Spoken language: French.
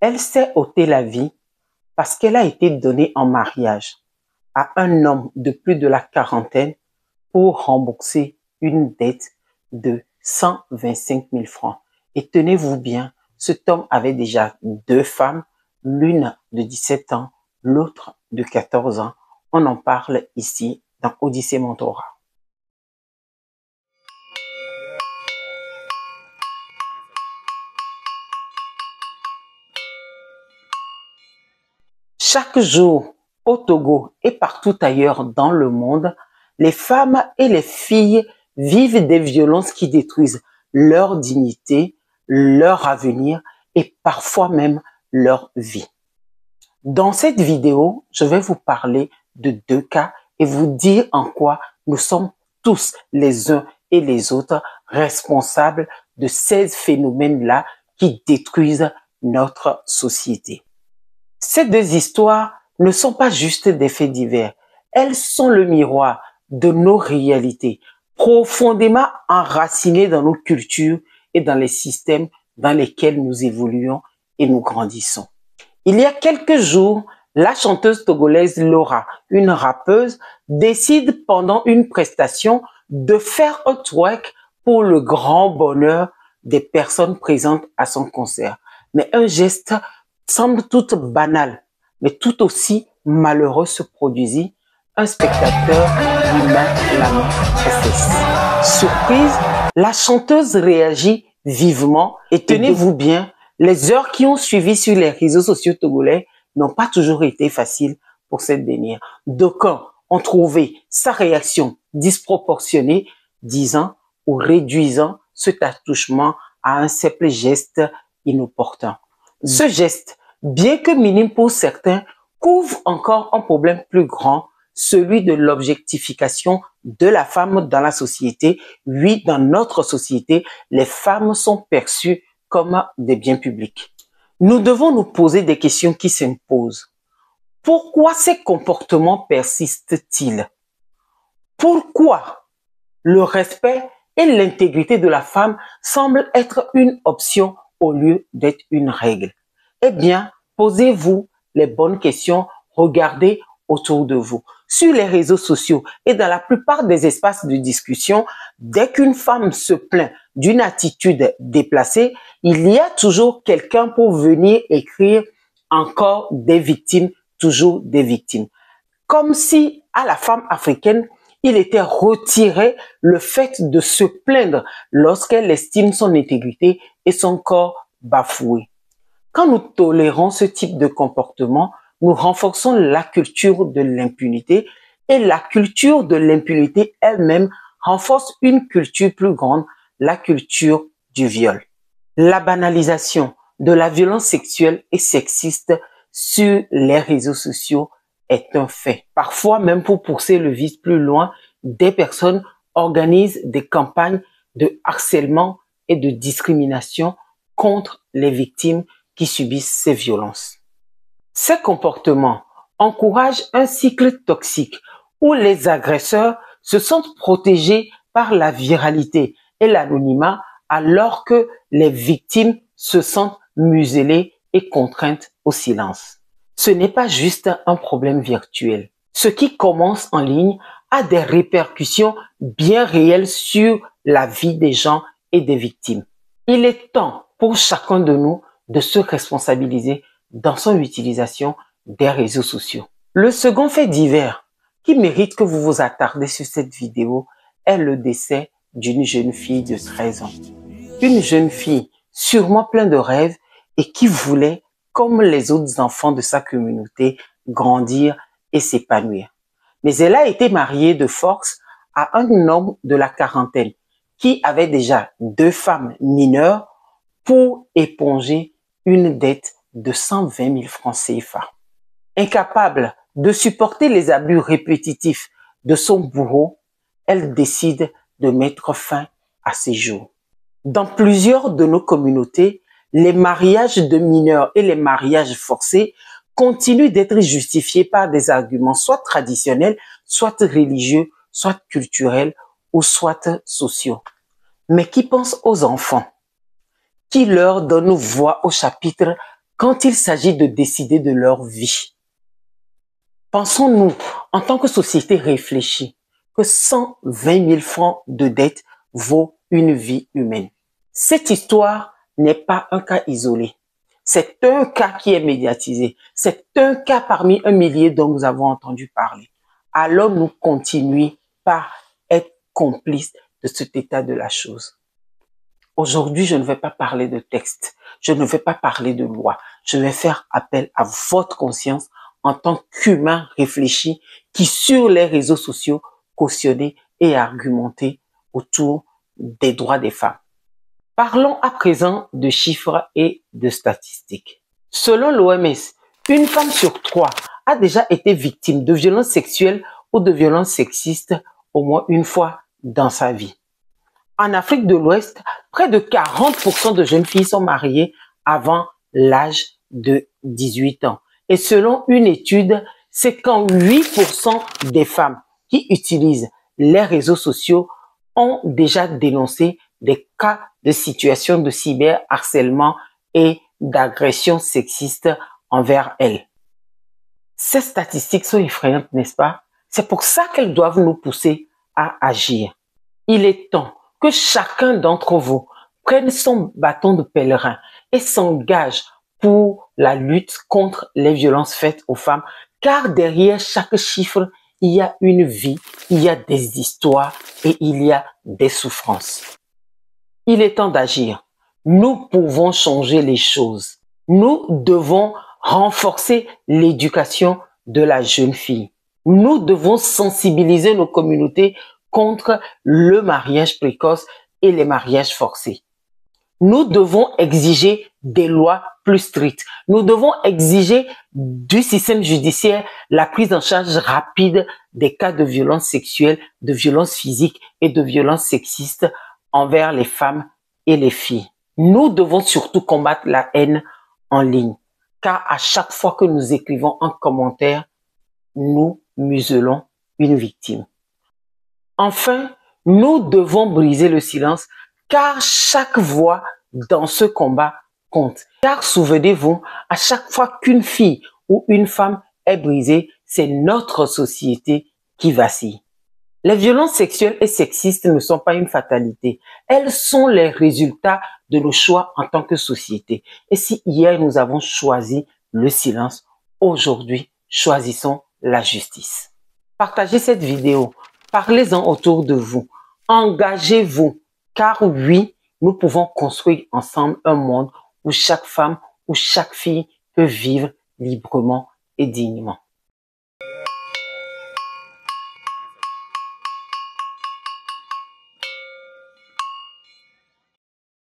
Elle s'est ôté la vie parce qu'elle a été donnée en mariage à un homme de plus de la quarantaine pour rembourser une dette de 125 000 francs. Et tenez-vous bien, cet homme avait déjà 2 femmes, l'une de 17 ans, l'autre de 14 ans. On en parle ici dans Odyssée Mentorat. Chaque jour, au Togo et partout ailleurs dans le monde, les femmes et les filles vivent des violences qui détruisent leur dignité, leur avenir et parfois même leur vie. Dans cette vidéo, je vais vous parler de 2 cas et vous dire en quoi nous sommes tous les uns et les autres responsables de ces phénomènes-là qui détruisent notre société. Ces 2 histoires ne sont pas juste des faits divers. Elles sont le miroir de nos réalités, profondément enracinées dans nos cultures et dans les systèmes dans lesquels nous évoluons et nous grandissons. Il y a quelques jours, la chanteuse togolaise Laura, une rappeuse, décide pendant une prestation de faire un twerk pour le grand bonheur des personnes présentes à son concert. Mais un geste semble tout banal, mais tout aussi malheureux se produisit. Un spectateur lui met la main aux fesses. Surprise, la chanteuse réagit vivement et tenez-vous bien, les heures qui ont suivi sur les réseaux sociaux togolais n'ont pas toujours été faciles pour cette dernière. D'aucuns ont trouvé sa réaction disproportionnée, disant ou réduisant cet attouchement à un simple geste inopportun. Ce geste, bien que minime pour certains, couvre encore un problème plus grand, celui de l'objectification de la femme dans la société. Oui, dans notre société, les femmes sont perçues comme des biens publics. Nous devons nous poser des questions qui s'imposent. Pourquoi ces comportements persistent-ils? Pourquoi le respect et l'intégrité de la femme semblent être une option au lieu d'être une règle? Eh bien, posez-vous les bonnes questions, regardez autour de vous. Sur les réseaux sociaux et dans la plupart des espaces de discussion, dès qu'une femme se plaint d'une attitude déplacée, il y a toujours quelqu'un pour venir écrire encore des victimes, toujours des victimes. Comme si à la femme africaine, il était retiré le fait de se plaindre lorsqu'elle estime son intégrité et son corps bafoué. Quand nous tolérons ce type de comportement, nous renforçons la culture de l'impunité et la culture de l'impunité elle-même renforce une culture plus grande, la culture du viol. La banalisation de la violence sexuelle et sexiste sur les réseaux sociaux est un fait. Parfois, même pour pousser le vice plus loin, des personnes organisent des campagnes de harcèlement et de discrimination contre les victimes qui subissent ces violences. Ces comportements encouragent un cycle toxique où les agresseurs se sentent protégés par la viralité et l'anonymat alors que les victimes se sentent muselées et contraintes au silence. Ce n'est pas juste un problème virtuel. Ce qui commence en ligne a des répercussions bien réelles sur la vie des gens et des victimes. Il est temps pour chacun de nous de se responsabiliser dans son utilisation des réseaux sociaux. Le second fait divers qui mérite que vous vous attardez sur cette vidéo est le décès d'une jeune fille de 13 ans. Une jeune fille sûrement pleine de rêves et qui voulait, comme les autres enfants de sa communauté, grandir et s'épanouir. Mais elle a été mariée de force à un homme de la quarantaine qui avait déjà 2 femmes mineures pour éponger une dette de 120 000 francs CFA. Incapable de supporter les abus répétitifs de son bourreau, elle décide de mettre fin à ses jours. Dans plusieurs de nos communautés, les mariages de mineurs et les mariages forcés continuent d'être justifiés par des arguments soit traditionnels, soit religieux, soit culturels ou soit sociaux. Mais qui pense aux enfants? Qui leur donne voix au chapitre quand il s'agit de décider de leur vie. Pensons-nous, en tant que société réfléchie, que 120 000 francs de dette vaut une vie humaine. Cette histoire n'est pas un cas isolé. C'est un cas qui est médiatisé. C'est un cas parmi un millier dont nous avons entendu parler. Allons-nous continuer par être complices de cet état de la chose? Aujourd'hui, je ne vais pas parler de texte. Je ne vais pas parler de loi. Je vais faire appel à votre conscience en tant qu'humain réfléchi qui, sur les réseaux sociaux, cautionnait et argumentait autour des droits des femmes. Parlons à présent de chiffres et de statistiques. Selon l'OMS, une femme sur 3 a déjà été victime de violences sexuelles ou de violences sexistes au moins une fois dans sa vie. En Afrique de l'Ouest, près de 40% de jeunes filles sont mariées avant l'âge de 18 ans. Et selon une étude, 58% des femmes qui utilisent les réseaux sociaux ont déjà dénoncé des cas de situation de cyberharcèlement et d'agression sexiste envers elles. Ces statistiques sont effrayantes, n'est-ce pas? C'est pour ça qu'elles doivent nous pousser à agir. Il est temps que chacun d'entre vous prenne son bâton de pèlerin et s'engage pour la lutte contre les violences faites aux femmes, car derrière chaque chiffre, il y a une vie, il y a des histoires et il y a des souffrances. Il est temps d'agir. Nous pouvons changer les choses. Nous devons renforcer l'éducation de la jeune fille. Nous devons sensibiliser nos communautés contre le mariage précoce et les mariages forcés. Nous devons exiger des lois plus strictes. Nous devons exiger du système judiciaire la prise en charge rapide des cas de violences sexuelles, de violences physiques et de violences sexistes envers les femmes et les filles. Nous devons surtout combattre la haine en ligne, car à chaque fois que nous écrivons un commentaire, nous muselons une victime. Enfin, nous devons briser le silence, car chaque voix dans ce combat compte. Car souvenez-vous, à chaque fois qu'une fille ou une femme est brisée, c'est notre société qui vacille. Les violences sexuelles et sexistes ne sont pas une fatalité. Elles sont les résultats de nos choix en tant que société. Et si hier nous avons choisi le silence, aujourd'hui, choisissons la justice. Partagez cette vidéo. Parlez-en autour de vous. Engagez-vous. Car oui, nous pouvons construire ensemble un monde où chaque femme ou chaque fille peut vivre librement et dignement.